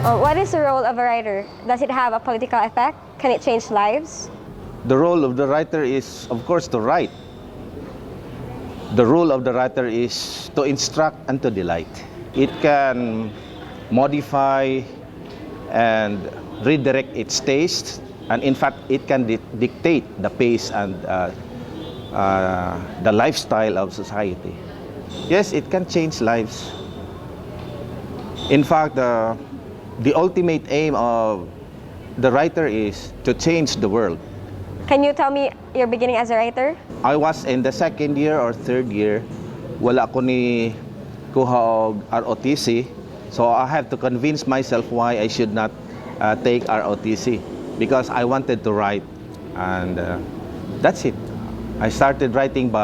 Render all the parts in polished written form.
What is the role of a writer? Does it have a political effect? Can it change lives? The role of the writer is, of course, to write. The role of the writer is to instruct and to delight. It can modify and redirect its taste, and in fact, it can dictate the pace and the lifestyle of society. Yes, it can change lives. In fact, the ultimate aim of the writer is to change the world. Can you tell me your beginning as a writer? I was in the second year or third year. Wala ko ni kuha og ROTC. So I have to convince myself why I should not take ROTC. Because I wanted to write. And that's it. I started writing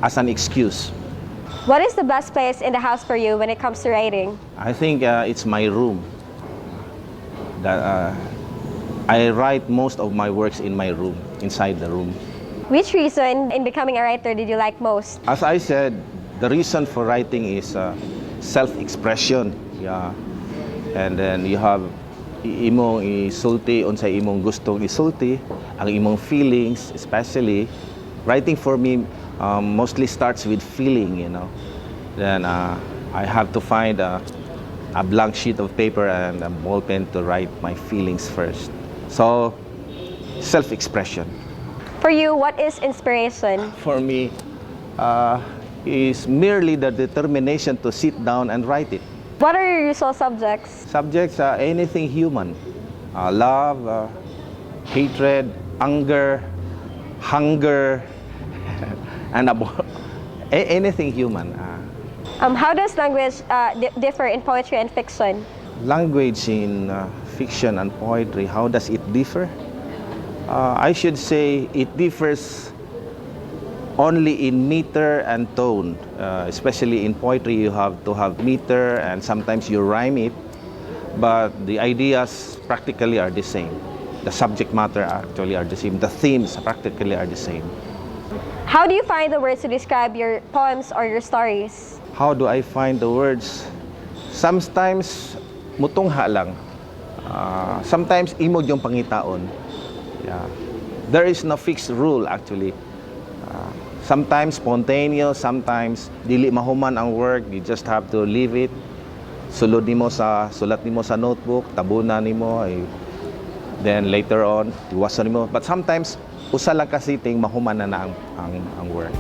as an excuse. What is the best place in the house for you when it comes to writing? I think it's my room. I write most of my works in my room, inside the room. Which reason in becoming a writer did you like most? As I said, the reason for writing is self-expression. Yeah. And then you have imong isulti unsay imong gustong isulti, ang imong feelings, especially. Writing for me mostly starts with feeling, you know. Then I have to find a blank sheet of paper and a ball pen to write my feelings first. So, self-expression. For you, what is inspiration? For me, is merely the determination to sit down and write it. What are your usual subjects? Subjects are anything human. Love, hatred, anger, hunger, and anything human. How does language differ in poetry and fiction? Language in fiction and poetry, how does it differ? I should say it differs only in meter and tone. Especially in poetry, you have to have meter and sometimes you rhyme it, but the ideas practically are the same. The subject matter actually are the same. The themes practically are the same. How do you find the words to describe your poems or your stories? How do I find the words? Sometimes mutungha lang. Sometimes imod yung pangitaon. Yeah. There is no fixed rule actually. Sometimes spontaneous, sometimes dili mahuman ang work. You just have to leave it. Sulat nimo sa notebook, tabunan nimo. Then later on, iwasan nimo. But sometimes usa lang kasi ting mahuman na ang work.